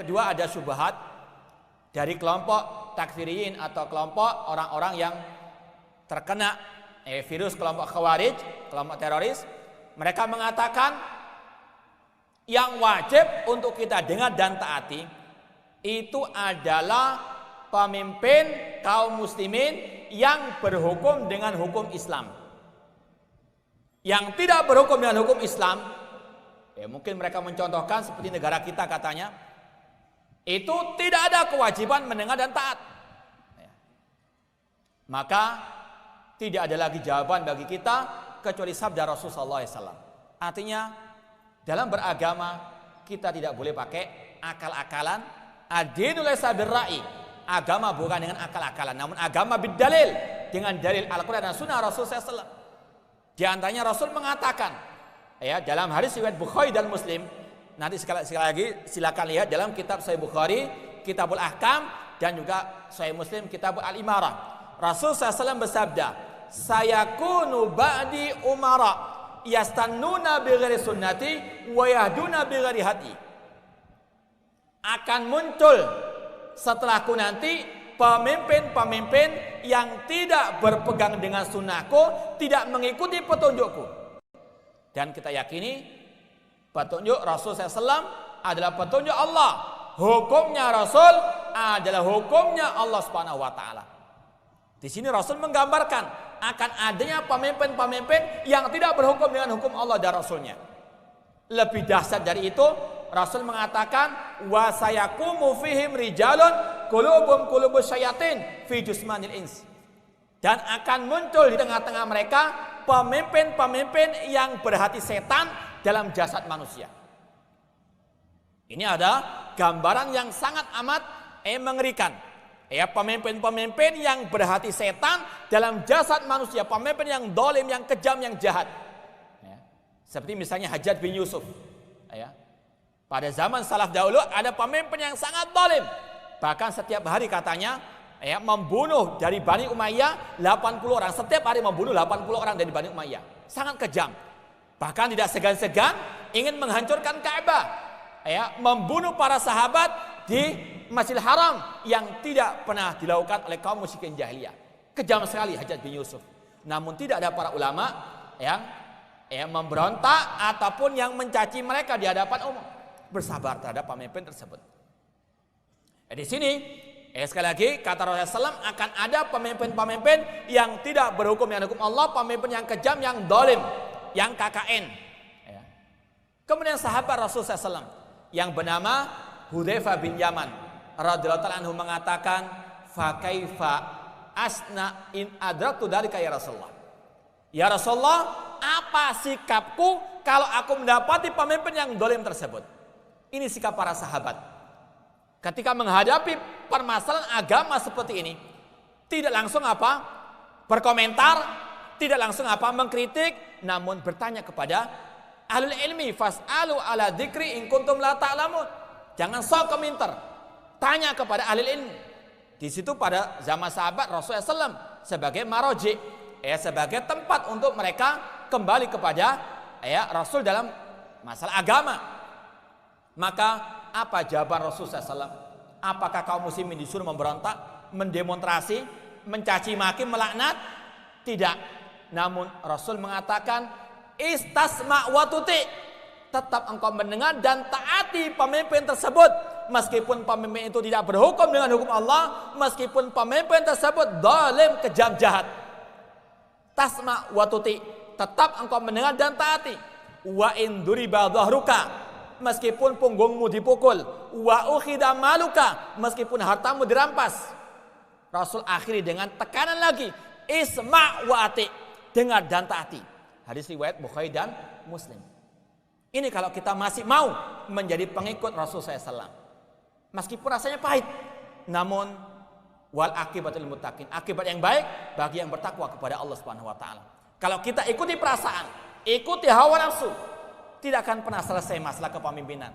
kedua ada syubhat dari kelompok takfiriyin atau kelompok orang-orang yang terkena virus kelompok khawarij, kelompok teroris. Mereka mengatakan yang wajib untuk kita dengar dan taati itu adalah pemimpin kaum muslimin yang berhukum dengan hukum Islam. Yang tidak berhukum dengan hukum Islam, mungkin mereka mencontohkan seperti negara kita katanya, itu tidak ada kewajiban mendengar dan taat. Maka tidak ada lagi jawaban bagi kita kecuali sabda Rasulullah SAW. Artinya dalam beragama kita tidak boleh pakai akal-akalan. Ad-dinu laysa bir-ra'i. Agama bukan dengan akal-akalan, namun agama bid-dalil, dengan dalil Al-Quran dan Sunnah Rasulullah SAW. Di antaranya Rasul mengatakan, dalam hadis riwayat Bukhari dan Muslim, nanti sekali lagi silakan lihat dalam kitab Sahih Bukhari, Kitabul Ahkam, dan juga Sahih Muslim, Kitabul Al-Imarah. Rasul SAW bersabda, sayakunu ba'di umara yastannuna bighairi sunnati wa yahduna bighairi hadi. Akan muncul setelahku nanti pemimpin-pemimpin yang tidak berpegang dengan sunnahku, tidak mengikuti petunjukku. Dan kita yakini petunjuk Rasul SAW adalah petunjuk Allah. Hukumnya Rasul adalah hukumnya Allah Subhanahu wa taala. Di sini Rasul menggambarkan akan adanya pemimpin-pemimpin yang tidak berhukum dengan hukum Allah dan Rasulnya. Lebih dahsyat dari itu, Rasul mengatakan wa sayaqumu fihim rijalun qulubum qulubus syayatin fi jusmanil ins. Dan akan muncul di tengah-tengah mereka pemimpin-pemimpin yang berhati setan dalam jasad manusia. Ini ada gambaran yang sangat amat mengerikan. Pemimpin-pemimpin yang berhati setan dalam jasad manusia, pemimpin yang dolim, yang kejam, yang jahat. Seperti misalnya Hajjaj bin Yusuf. Pada zaman salaf dahulu ada pemimpin yang sangat dolim. Bahkan setiap hari katanya membunuh dari Bani Umayyah 80 orang. Setiap hari membunuh 80 orang dari Bani Umayyah. Sangat kejam. Bahkan tidak segan-segan ingin menghancurkan Ka'bah. Membunuh para sahabat di Masjidil Haram yang tidak pernah dilakukan oleh kaum musyrikin jahiliyah. Kejam sekali Hajjaj bin Yusuf. Namun tidak ada para ulama yang memberontak ataupun yang mencaci mereka di hadapan umum. Bersabar terhadap pemimpin tersebut. Di sini sekali lagi kata Rasulullah SAW akan ada pemimpin-pemimpin yang tidak berhukum dengan hukum Allah, pemimpin yang kejam, yang dolim, yang KKN. Kemudian sahabat Rasulullah SAW yang bernama Hudzaifah bin Yaman radhiyallahu ta'ala anhu mengatakan, fa kaifa asna in adraktu dzalika ya Rasulullah. Ya Rasulullah, apa sikapku kalau aku mendapati pemimpin yang dolim tersebut? Ini sikap para sahabat. Ketika menghadapi permasalahan agama seperti ini, tidak langsung berkomentar, tidak langsung mengkritik, namun bertanya kepada ahlul ilmi, fas'alu ala dzikri in kuntum la ta'lamun. Jangan sok komentar, tanya kepada ahlul ilmi. Di situ pada zaman sahabat Rasulullah SAW sebagai maroji, sebagai tempat untuk mereka kembali kepada Rasul dalam masalah agama. Maka apa jawaban Rasulullah SAW? Apakah kaum muslimin disuruh memberontak, mendemonstrasi, mencaci maki, melaknat? Tidak. Namun Rasul mengatakan istasma wa tuti. Tetap engkau mendengar dan taati pemimpin tersebut. Meskipun pemimpin itu tidak berhukum dengan hukum Allah, meskipun pemimpin tersebut zalim, kejam, jahat. Tasma wa tuti. Tetap engkau mendengar dan taati. Wa in duriba dhahruka. Meskipun punggungmu dipukul, wa ukhida maluka, meskipun hartamu dirampas. Rasul akhiri dengan tekanan lagi, isma' wa ati, dengar dan taati. Hadis riwayat Bukhari dan Muslim. Ini kalau kita masih mau menjadi pengikut Rasul SAW. Meskipun rasanya pahit, namun wal akibatul muttaqin, akibat yang baik bagi yang bertakwa kepada Allah Subhanahu wa taala. Kalau kita ikuti perasaan, ikuti hawa nafsu, tidak akan pernah selesai masalah kepemimpinan.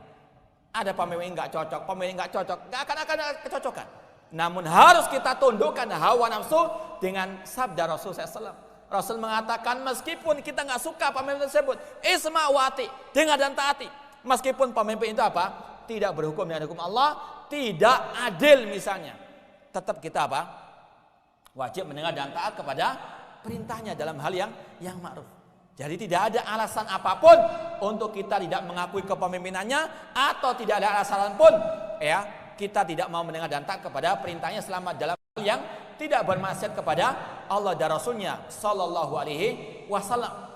Ada pemimpin nggak cocok, pemimpin nggak cocok, nggak akan ada kecocokan. Namun harus kita tundukkan hawa nafsu dengan sabda Rasul SAW. Rasul mengatakan meskipun kita nggak suka pemimpin tersebut, isma' wa ati, dengar dan taati. Meskipun pemimpin itu tidak berhukum dengan hukum Allah, tidak adil misalnya, tetap kita apa? Wajib mendengar dan taat kepada perintahnya dalam hal yang ma'ruf. Jadi tidak ada alasan apapun untuk kita tidak mengakui kepemimpinannya, atau tidak ada alasan pun ya kita tidak mau mendengar dan taat kepada perintahnya selama dalam hal yang tidak bermaksiat kepada Allah dan Rasulnya Sallallahu Alaihi Wasallam.